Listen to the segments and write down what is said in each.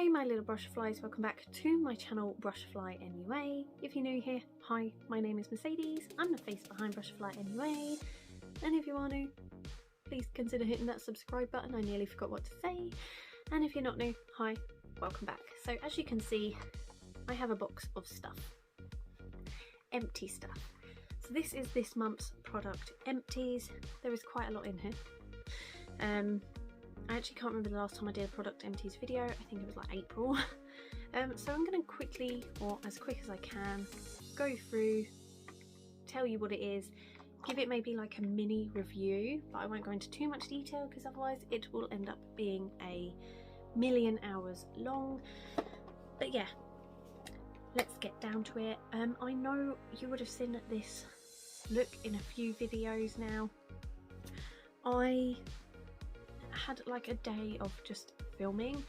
Hi my little brushflies, welcome back to my channel Brushfly NUA. If you're new here, hi, my name is Mercedes, I'm the face behind Brushfly NUA, and if you are new, please consider hitting that subscribe button, I nearly forgot what to say, and if you're not new, hi, welcome back. So as you can see, I have a box of stuff, empty stuff. So this is this month's product, Empties. There is quite a lot in here. I actually can't remember the last time I did a product empties video. I think it was like April. So I'm going to quickly, or as quick as I can, go through, tell you what it is, give it maybe like a mini review, but I won't go into too much detail because otherwise it will end up being a million hours long. But yeah, let's get down to it. I know you would have seen this look in a few videos now. I had like a day of just filming.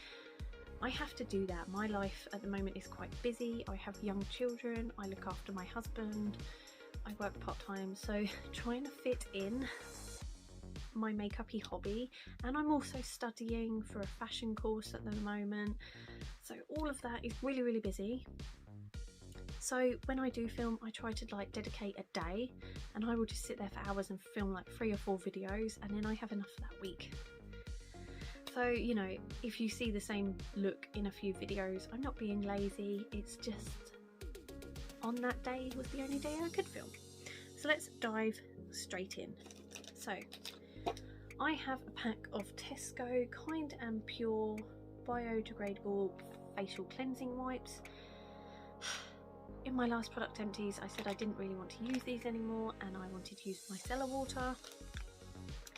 I have to do that. My life at the moment is quite busy. I have young children, I look after my husband, I work part-time, so trying to fit in my makeup-y hobby, and I'm also studying for a fashion course at the moment, so all of that is really busy. So when I do film, I try to like dedicate a day, and I will just sit there for hours and film like 3 or 4 videos, and then I have enough for that week. So, you know, if you see the same look in a few videos, I'm not being lazy, it's just on that day was the only day I could film. So let's dive straight in. So I have a pack of Tesco Kind and Pure biodegradable facial cleansing wipes. In my last product empties, I said I didn't really want to use these anymore and I wanted to use micellar water.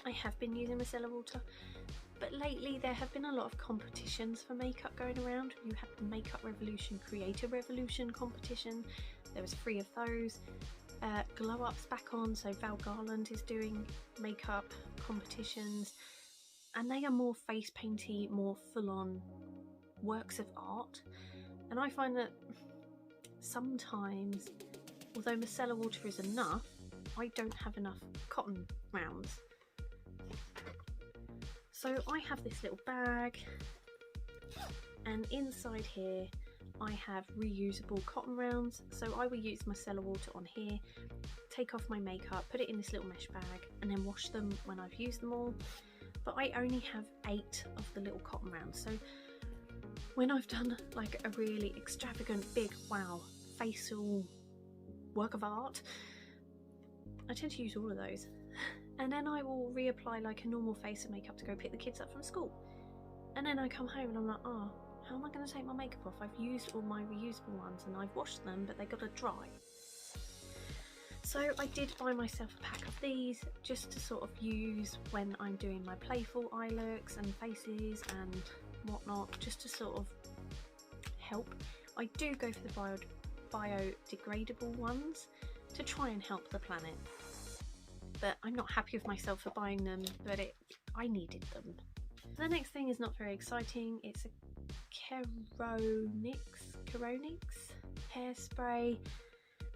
I have been using micellar water, but lately there have been a lot of competitions for makeup going around. You had the Makeup Revolution, Creator Revolution competition. There was 3 of those. Glow Up's back on, so Val Garland is doing makeup competitions, and they are more face painty, more full-on works of art. And I find that sometimes, although micellar water is enough, I don't have enough cotton rounds. So I have this little bag, and inside here I have reusable cotton rounds. So I will use micellar water on here, take off my makeup, put it in this little mesh bag, and then wash them when I've used them all. But I only have 8 of the little cotton rounds. So when I've done like a really extravagant, big, wow, facial work of art, I tend to use all of those. And then I will reapply like a normal face of makeup to go pick the kids up from school. And then I come home and I'm like, oh, how am I going to take my makeup off? I've used all my reusable ones and I've washed them, but they got to dry. So I did buy myself a pack of these just to sort of use when I'm doing my playful eye looks and faces and whatnot, just to sort of help. I do go for the biodegradable ones to try and help the planet. But I'm not happy with myself for buying them, but I needed them. The next thing is not very exciting. It's a Keronics hairspray.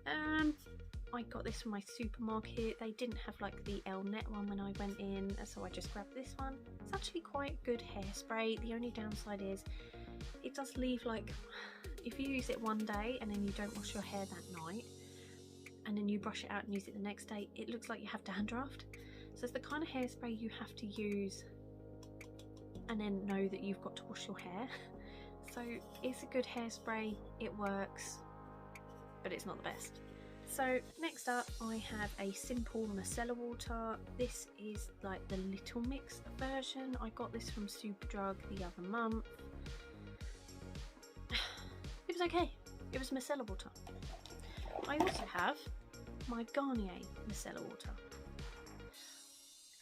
I got this from my supermarket. They didn't have like the L-Net one when I went in, so I just grabbed this one. It's actually quite good hairspray. The only downside is it does leave, like, if you use it one day and then you don't wash your hair that night, and then you brush it out and use it the next day, it looks like you have dandruff. So it's the kind of hairspray you have to use and then know that you've got to wash your hair. So it's a good hairspray, it works, but it's not the best. So next up I have a simple micellar water. This is like the Little Mix version. I got this from Superdrug the other month. It was okay, it was micellar water. I also have my Garnier micellar water.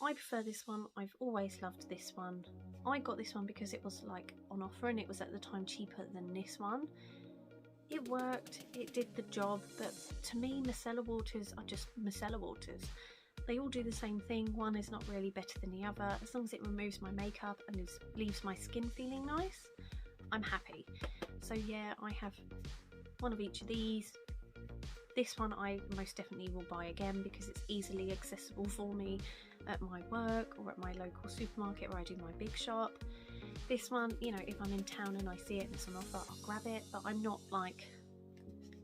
I prefer this one, I've always loved this one. I got this one because it was like on offer and it was at the time cheaper than this one. It worked, it did the job, but to me micellar waters are just micellar waters. They all do the same thing, one is not really better than the other. As long as it removes my makeup and leaves my skin feeling nice, I'm happy. So yeah, I have one of each of these. This one I most definitely will buy again because it's easily accessible for me at my work or at my local supermarket where I do my big shop. This one, you know, if I'm in town and I see it and it's on offer, I'll grab it, but I'm not like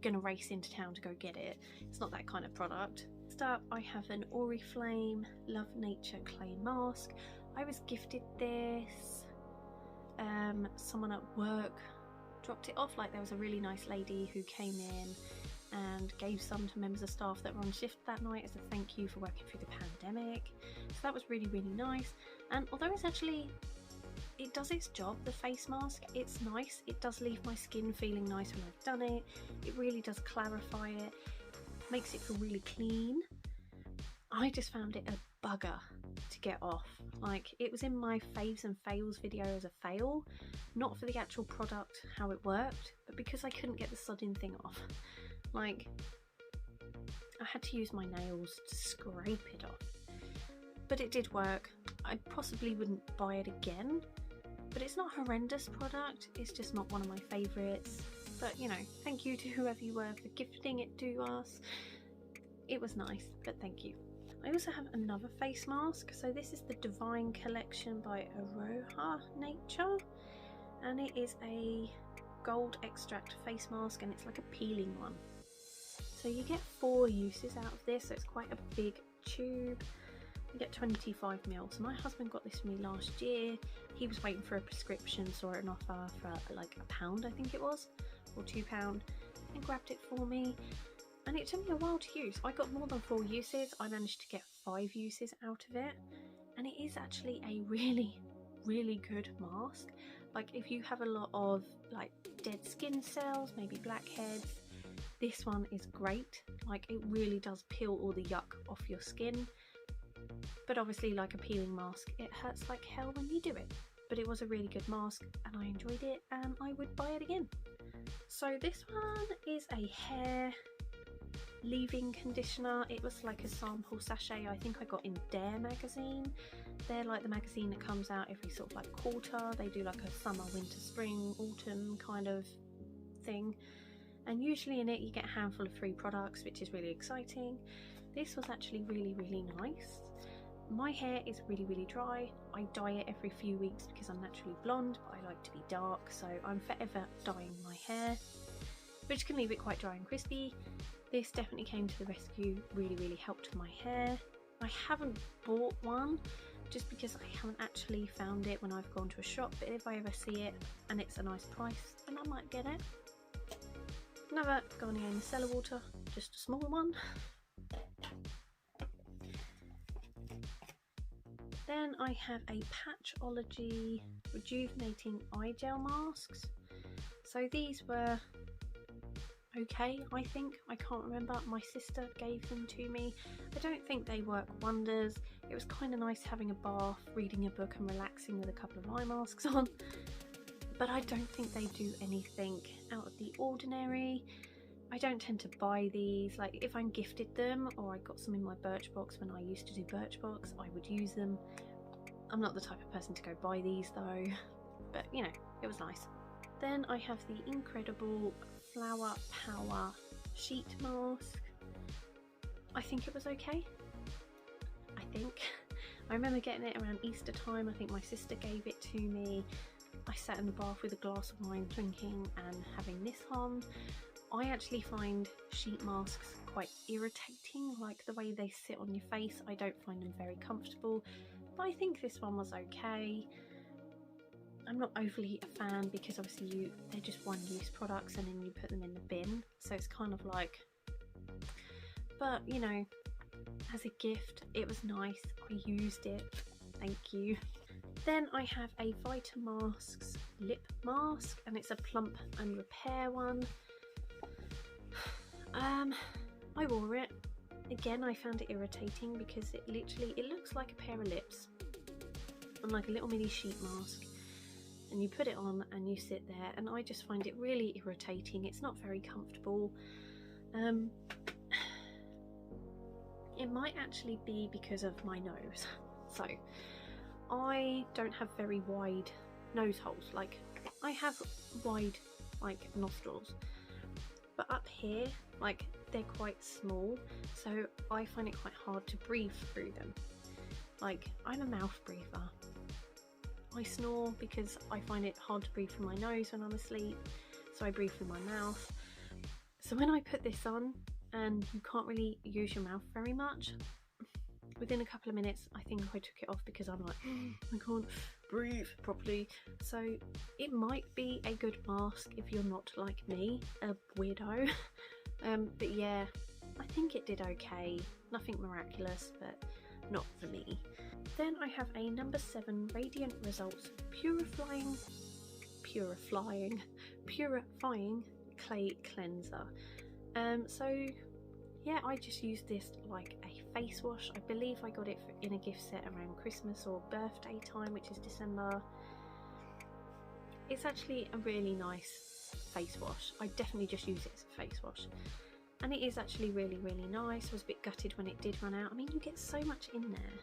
gonna race into town to go get it. It's not that kind of product. Next up, I have an Oriflame Love Nature Clay Mask. I was gifted this. Someone at work dropped it off. Like, there was a really nice lady who came in and gave some to members of staff that were on shift that night as a thank you for working through the pandemic. So that was really, really nice. And although it's actually, it does its job, the face mask, it's nice. It does leave my skin feeling nice when I've done it. It really does clarify it, makes it feel really clean. I just found it a bugger to get off. Like, it was in my faves and fails video as a fail, not for the actual product, how it worked, but because I couldn't get the sodding thing off. Like, I had to use my nails to scrape it off. But it did work. I possibly wouldn't buy it again, but it's not a horrendous product. It's just not one of my favourites. But, you know, thank you to whoever you were for gifting it to us. It was nice, but thank you. I also have another face mask. So this is the Divine Collection by Aroha Nature, and it is a gold extract face mask, and it's like a peeling one. So you get 4 uses out of this, so it's quite a big tube. You get 25ml. So my husband got this for me last year. He was waiting for a prescription, saw it an offer for like £1, I think it was, or £2, and grabbed it for me. And it took me a while to use. I got more than 4 uses. I managed to get 5 uses out of it, and it is actually a really, really good mask. Like, if you have a lot of like dead skin cells, maybe blackheads, this one is great. Like, it really does peel all the yuck off your skin. But obviously, like a peeling mask, it hurts like hell when you do it. But it was a really good mask and I enjoyed it, and I would buy it again. So this one is a hair leave-in conditioner. It was like a sample sachet I think I got in Dare magazine. They're like the magazine that comes out every sort of like quarter. They do like a summer, winter, spring, autumn kind of thing, and usually in it you get a handful of free products, which is really exciting. This was actually really, really nice. My hair is really, really dry. I dye it every few weeks because I'm naturally blonde, but I like to be dark, so I'm forever dyeing my hair, which can leave it quite dry and crispy. This definitely came to the rescue, really, really helped my hair. I haven't bought one just because I haven't actually found it when I've gone to a shop, but if I ever see it and it's a nice price, then I might get it. Another Garnier micellar water, just a small one. Then I have a Patchology rejuvenating eye gel masks. So these were okay, I think. I can't remember. My sister gave them to me. I don't think they work wonders. It was kind of nice having a bath, reading a book and relaxing with a couple of eye masks on. But I don't think they do anything out of the ordinary. I don't tend to buy these. Like, if I'm gifted them or I got some in my Birchbox when I used to do Birchbox, I would use them. I'm not the type of person to go buy these though, but you know, it was nice. Then I have the Inc.Redible Flower Power Sheet Mask. I think it was okay. I remember getting it around Easter time. I think my sister gave it to me. I sat in the bath with a glass of wine drinking and having this on. I actually find sheet masks quite irritating, like the way they sit on your face. I don't find them very comfortable, but I think this one was okay. I'm not overly a fan because obviously they're just one-use products and then you put them in the bin, so it's kind of like, but you know, as a gift it was nice. I used it, thank you. Then I have a Vitamasks lip mask, and it's a plump and repair one. I wore it. Again, I found it irritating because it looks like a pair of lips and like a little mini sheet mask, and you put it on and you sit there, and I just find it really irritating. It's not very comfortable. It might actually be because of my nose. So I don't have very wide nose holes. Like, I have wide like nostrils, but up here, like, they're quite small, so I find it quite hard to breathe through them. Like, I'm a mouth breather. I snore because I find it hard to breathe through my nose when I'm asleep, so I breathe through my mouth. So when I put this on, and you can't really use your mouth very much, within a couple of minutes I think I took it off because I'm like, I can't breathe properly. So it might be a good mask if you're not like me, a weirdo. But yeah, I think it did okay. Nothing miraculous, but not for me. Then I have a number 7 Radiant Results Purifying Clay Cleanser. So yeah, I just used this like a face wash. I believe I got it in a gift set around Christmas or birthday time, which is December. It's actually a really nice face wash. I definitely just use it as a face wash, and it is actually really, really nice. I was a bit gutted when it did run out. I mean, you get so much in there,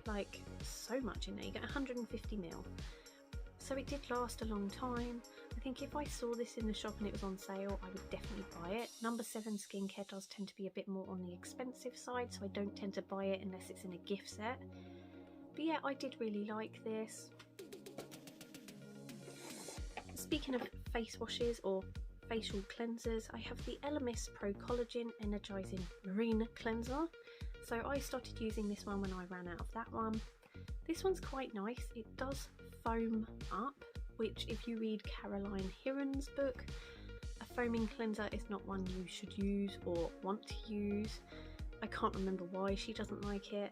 like so much in there. You get 150 ml, so it did last a long time. I think if I saw this in the shop and it was on sale, I would definitely buy it. Number 7 skincare does tend to be a bit more on the expensive side, so I don't tend to buy it unless it's in a gift set. But yeah, I did really like this. Speaking of face washes or facial cleansers, I have the Elemis Pro Collagen Energizing Marine Cleanser. So I started using this one when I ran out of that one. This one's quite nice. It does foam up, which if you read Caroline Hirron's book, a foaming cleanser is not one you should use or want to use. I can't remember why she doesn't like it.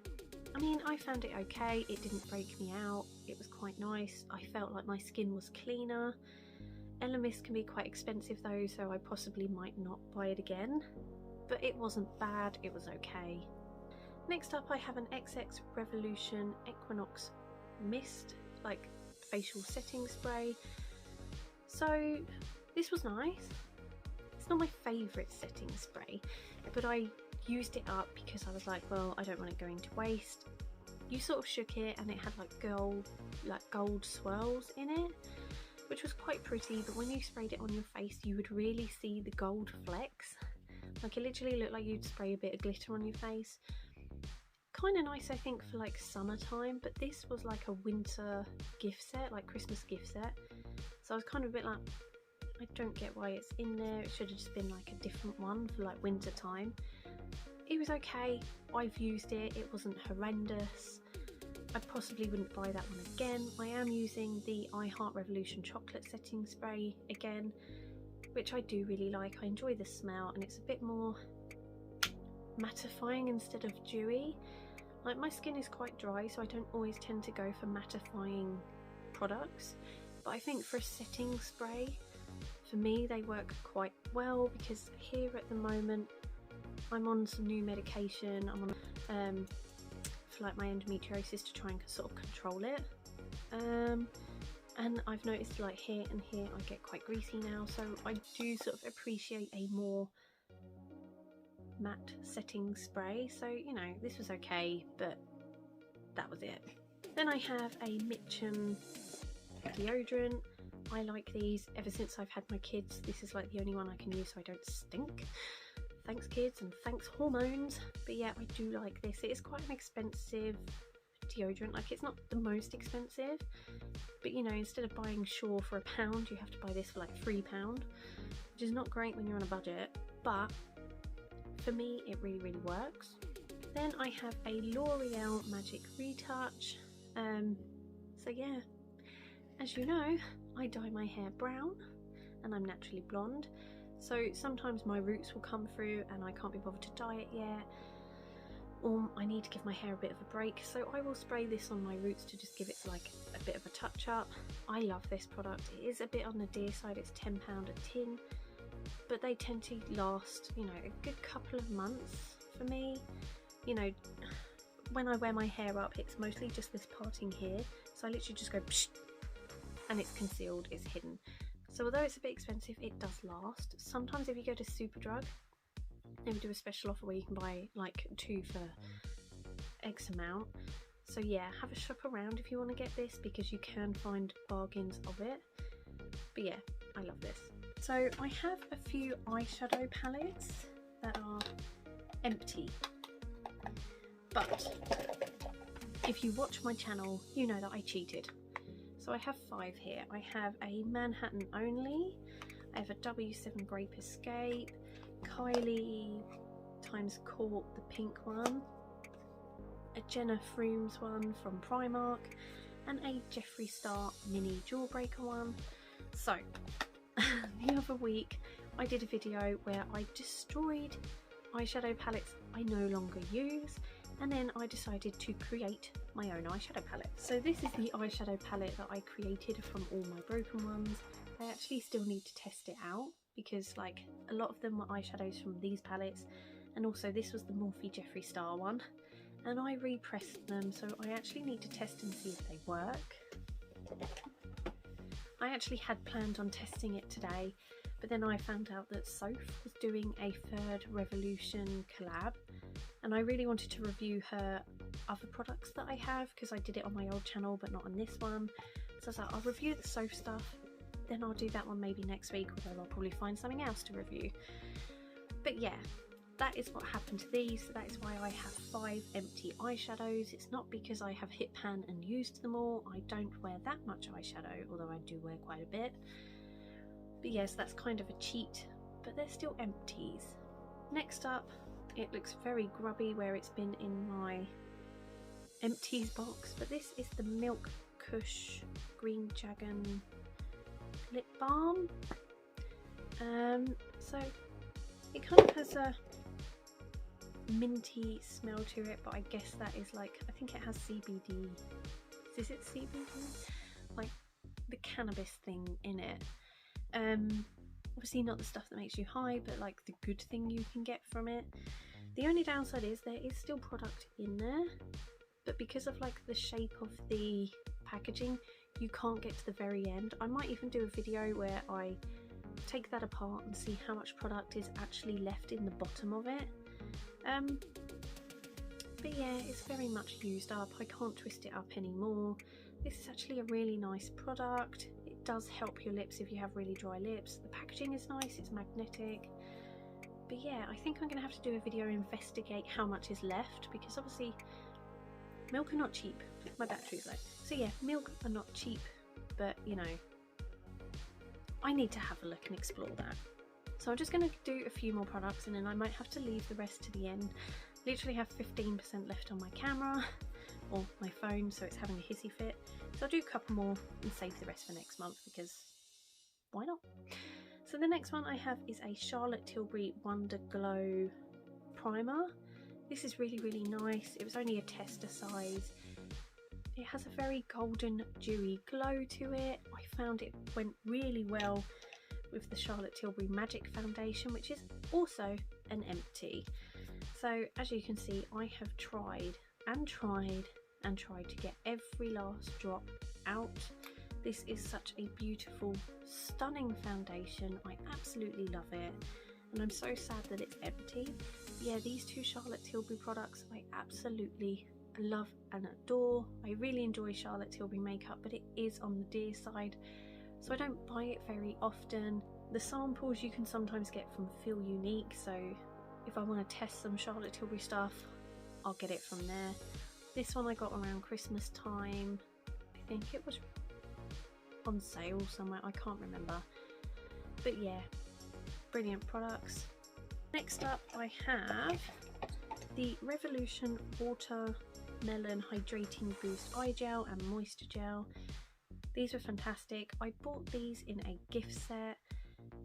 I mean, I found it okay. It didn't break me out. It was quite nice. I felt like my skin was cleaner. Elemis can be quite expensive though, so I possibly might not buy it again. But it wasn't bad, it was okay. Next up I have an XX Revolution Equinox Mist, like facial setting spray. So this was nice. It's not my favourite setting spray, but I used it up because I was like, well, I don't want it going to waste. You sort of shook it and it had like gold swirls in it, which was quite pretty, but when you sprayed it on your face you would really see the gold flecks. Like it literally looked like you'd spray a bit of glitter on your face. Kind of nice I think for like summertime, but this was like a winter gift set, like Christmas gift set, so I was kind of a bit like, I don't get why it's in there. It should have just been like a different one for like winter time. It was okay, I've used it, it wasn't horrendous. I possibly wouldn't buy that one again. I am using the I Heart Revolution chocolate setting spray again, which I do really like. I enjoy the smell and it's a bit more mattifying instead of dewy. Like my skin is quite dry, so I don't always tend to go for mattifying products, but I think for a setting spray, for me they work quite well, because here at the moment I'm on some new medication. I'm on for like my endometriosis to try and sort of control it, and I've noticed like here and here I get quite greasy now, so I do sort of appreciate a more matte setting spray. So you know, this was okay, but that was it. Then I have a Mitchum deodorant. I like these ever since I've had my kids. This is like the only one I can use so I don't stink. Thanks kids and thanks hormones. But yeah, I do like this. It is quite an expensive deodorant. Like it's not the most expensive, but you know, instead of buying Shaw for £1, you have to buy this for like £3, which is not great when you're on a budget, but for me it really, really works. Then I have a L'Oreal Magic Retouch. So yeah, as you know, I dye my hair brown and I'm naturally blonde, so sometimes my roots will come through and I can't be bothered to dye it yet, or I need to give my hair a bit of a break, so I will spray this on my roots to just give it like a bit of a touch up. I love this product. It is a bit on the dear side, it's £10 a tin, but they tend to last, you know, a good couple of months for me. You know, when I wear my hair up, it's mostly just this parting here, so I literally just go psh, and it's concealed, it's hidden. So although it's a bit expensive, it does last. Sometimes if you go to Superdrug, they would do a special offer where you can buy like 2 for X amount. So yeah, have a shop around if you want to get this, because you can find bargains of it. But yeah, I love this. So I have a few eyeshadow palettes that are empty, but if you watch my channel, you know that I cheated. So I have 5 here. I have a Manhattan Only, I have a W7 Grape Escape, Kylie times Kourt, the pink one, a Jenna Frumes one from Primark, and a Jeffree Star mini jawbreaker one. So the other week I did a video where I destroyed eyeshadow palettes I no longer use, and then I decided to create my own eyeshadow palette. So this is the eyeshadow palette that I created from all my broken ones. I actually still need to test it out because like a lot of them were eyeshadows from these palettes, and also this was the Morphe Jeffree Star one, and I repressed them, so I actually need to test and see if they work. I actually had planned on testing it today, but then I found out that Soph was doing a Third Revolution collab, and I really wanted to review her other products that I have because I did it on my old channel but not on this one. So I was like, I'll review the Soph stuff, then I'll do that one maybe next week, although I'll probably find something else to review. But yeah, that is what happened to these. So that is why I have 5 empty eyeshadows. It's not because I have hit pan and used them all. I don't wear that much eyeshadow, although I do wear quite a bit. But yes, that's kind of a cheat, but they're still empties. Next up, it looks very grubby where it's been in my empties box, but this is the Milk Kush Green Dragon lip balm. So it kind of has a minty smell to it, but I guess that is like, I think it has CBD. Is it CBD? Like the cannabis thing in it. Obviously not the stuff that makes you high, but like the good thing you can get from it. The only downside is there is still product in there, but because of like the shape of the packaging, you can't get to the very end. I might even do a video where I take that apart and see how much product is actually left in the bottom of it. But yeah, it's very much used up. I can't twist it up anymore. This is actually a really nice product. It does help your lips if you have really dry lips. The packaging is nice, it's magnetic. But yeah, I think I'm going to have to do a video and investigate how much is left, because obviously milk are not cheap. My battery's low. So yeah, milk are not cheap, but you know, I need to have a look and explore that. So I'm just going to do a few more products and then I might have to leave the rest to the end. Literally have 15% left on my camera or my phone, so it's having a hissy fit. So I'll do a couple more and save the rest for next month because why not? So the next one I have is a Charlotte Tilbury Wonder Glow primer. This is really, really nice. It was only a tester size. It has a very golden dewy glow to it. I found it went really well with the Charlotte Tilbury Magic Foundation, which is also an empty. So as you can see, I have tried and tried and tried to get every last drop out. This is such a beautiful, stunning foundation. I absolutely love it, and I'm so sad that it's empty. Yeah, these two Charlotte Tilbury products I absolutely love and adore. I really enjoy Charlotte Tilbury makeup, but it is on the dear side, so I don't buy it very often. The samples you can sometimes get from Feel Unique, so if I want to test some Charlotte Tilbury stuff, I'll get it from there. This one I got around Christmas time. I think it was on sale somewhere, I can't remember. But yeah, brilliant products. Next up I have the Revolution Watermelon Hydrating Boost Eye Gel and Moisture Gel. These were fantastic. I bought these in a gift set.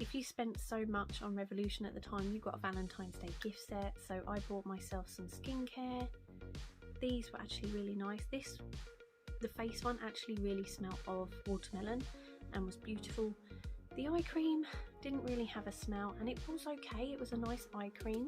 If you spent so much on Revolution at the time, you got a Valentine's Day gift set, so I bought myself some skincare. These were actually really nice. The face one actually really smelled of watermelon and was beautiful. The eye cream didn't really have a smell and it was okay. It was a nice eye cream,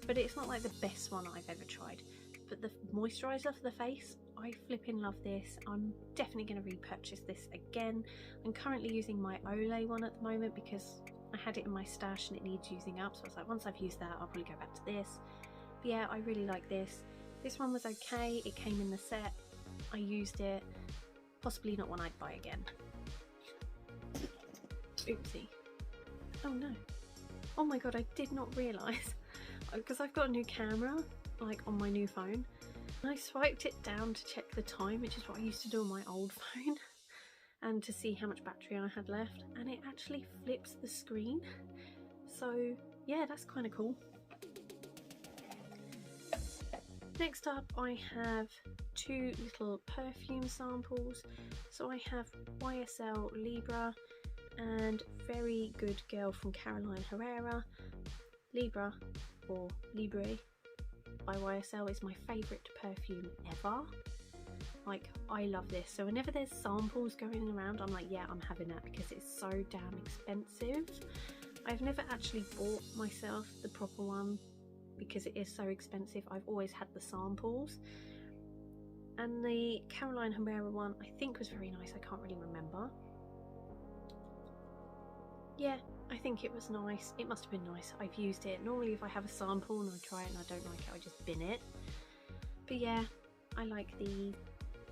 but it's not like the best one I've ever tried. But the moisturiser for the face, I flipping love this. I'm definitely going to repurchase this again. I'm currently using my Olay one at the moment because I had it in my stash and it needs using up, so I was like, once I've used that I'll probably go back to this. But yeah, I really like this. This one was okay. It came in the set. I used it. Possibly not one I'd buy again. Oopsie. Oh no. Oh my god, I did not realise, because I've got a new camera like on my new phone, and I swiped it down to check the time, which is what I used to do on my old phone. and to see how much battery I had left, and it actually flips the screen. So yeah, that's kind of cool. Next up I have two little perfume samples. So I have YSL Libra and Very Good Girl from Caroline Herrera. Libra, or Libre by YSL, is my favourite perfume ever. Like, I love this. So whenever there's samples going around, I'm like, yeah, I'm having that, because it's so damn expensive. I've never actually bought myself the proper one because it is so expensive. I've always had the samples. And the Caroline Herrera one I think was very nice. I can't really remember. Yeah, I think it was nice. It must have been nice. I've used it. Normally if I have a sample and I try it and I don't like it, I just bin it. But yeah, I like these.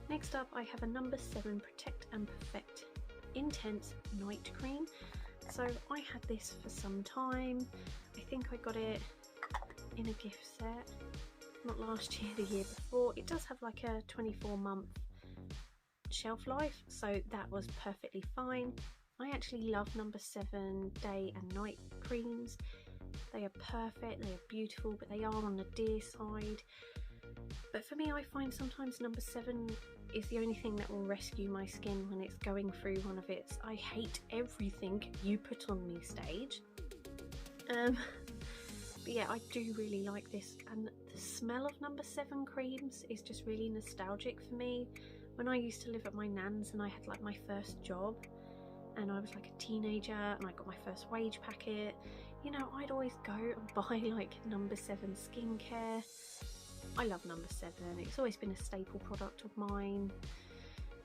Next up I have a number 7 Protect and Perfect Intense Night Cream. So I had this for some time. I think I got it in a gift set. Not last year, the year before. It does have like a 24-month shelf life, so that was perfectly fine. I actually love number 7 day and night creams. They are perfect, they are beautiful, but they are on the dear side. But for me, I find sometimes number 7 is the only thing that will rescue my skin when it's going through one of its I hate everything you put on me stage. But yeah, I do really like this, and the smell of number 7 creams is just really nostalgic for me. When I used to live at my nan's and I had like my first job and I was like a teenager and I got my first wage packet, you know, I'd always go and buy like number 7 skincare. I love number 7, it's always been a staple product of mine.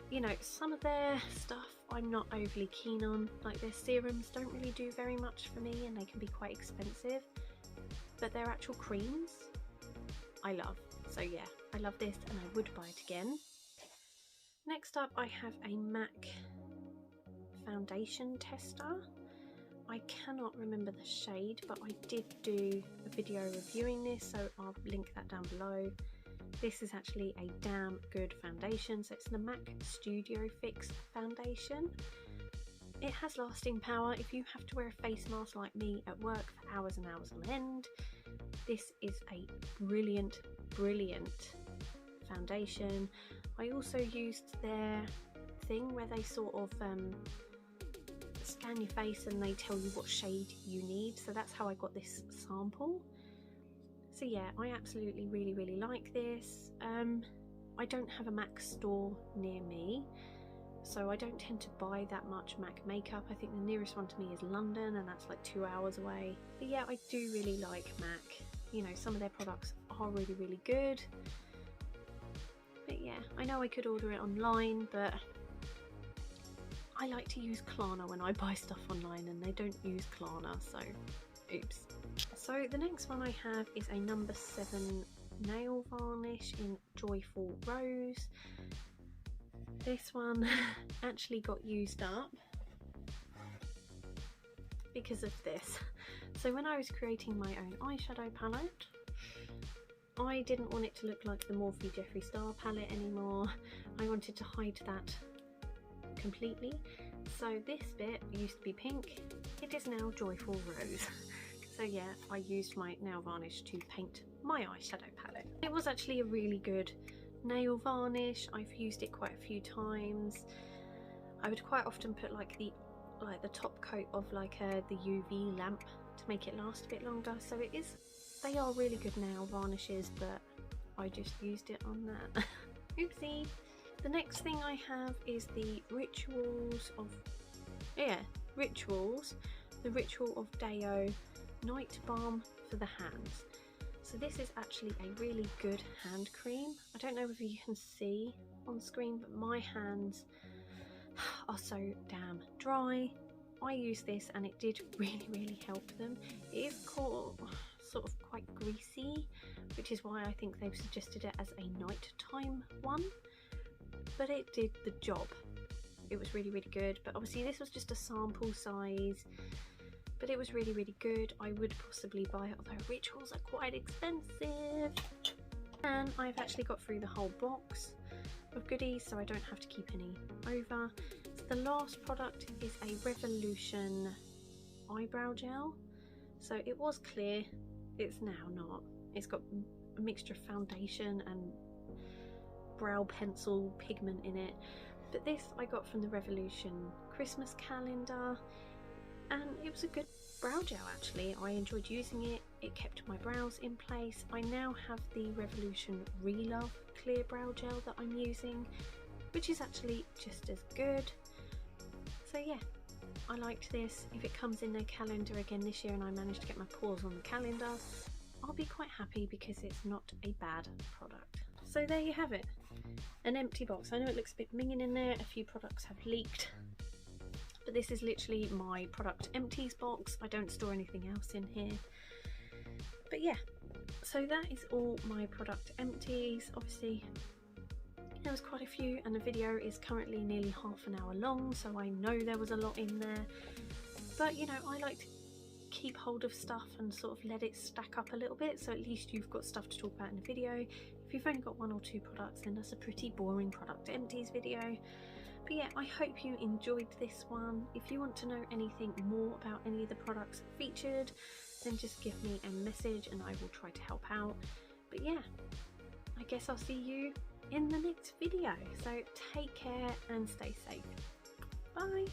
You know, some of their stuff I'm not overly keen on, like their serums don't really do very much for me and they can be quite expensive. But their actual creams, I love. So yeah, I love this and I would buy it again. Next up I have a MAC foundation tester. I cannot remember the shade, but I did do a video reviewing this, so I'll link that down below. This is actually a damn good foundation, so it's the MAC Studio Fix foundation. It has lasting power. If you have to wear a face mask like me at work for hours and hours on end, this is a brilliant, brilliant foundation. I also used their thing where they sort of scan your face and they tell you what shade you need, so that's how I got this sample. So yeah, I absolutely really like this. I don't have a MAC store near me, so I don't tend to buy that much MAC makeup. I think the nearest one to me is London and that's like 2 hours away. But yeah, I do really like MAC. You know, some of their products are really good. But yeah, I know I could order it online, but I like to use Klarna when I buy stuff online and they don't use Klarna, so oops. So the next one I have is a number 7 nail varnish in Joyful Rose. This one actually got used up because of this. So when I was creating my own eyeshadow palette, I didn't want it to look like the Morphe Jeffree Star palette anymore. I wanted to hide that completely. So this bit used to be pink, it is now Joyful Rose. So yeah, I used my nail varnish to paint my eyeshadow palette. It was actually a really good nail varnish. I've used it quite a few times. I would quite often put like the top coat of the UV lamp to make it last a bit longer. So it is, they are really good nail varnishes, but I just used it on that. Oopsie. The next thing I have is the Rituals, the Ritual of Deo Night Balm for the hands. So this is actually a really good hand cream. I don't know if you can see on screen, but my hands are so damn dry. I use this and it did really help them. It is sort of quite greasy, which is why I think they've suggested it as a nighttime one. But it did the job. It was really good, but obviously this was just a sample size, but it was really good. I would possibly buy it, although Rituals are quite expensive. And I've actually got through the whole box of goodies, so I don't have to keep any over. So the last product is a Revolution eyebrow gel. So it was clear, it's now not. It's got a mixture of foundation and brow pencil pigment in it. But this I got from the Revolution Christmas calendar, and it was a good brow gel actually. I enjoyed using it. It kept my brows in place. I now have the Revolution Relove clear brow gel that I'm using, which is actually just as good. So yeah, I liked this. If it comes in their calendar again this year and I manage to get my pores on the calendar, I'll be quite happy because it's not a bad product. So there you have it, an empty box. I know it looks a bit minging in there, a few products have leaked, but this is literally my product empties box. I don't store anything else in here. But yeah, so that is all my product empties. Obviously there was quite a few, and the video is currently nearly half an hour long, so I know there was a lot in there. But you know, I like to keep hold of stuff and sort of let it stack up a little bit, so at least you've got stuff to talk about in the video. If you've only got 1 or 2 products, then that's a pretty boring product empties video. But yeah, I hope you enjoyed this one. If you want to know anything more about any of the products featured, then just give me a message and I will try to help out. But yeah, I guess I'll see you in the next video. So take care and stay safe. Bye.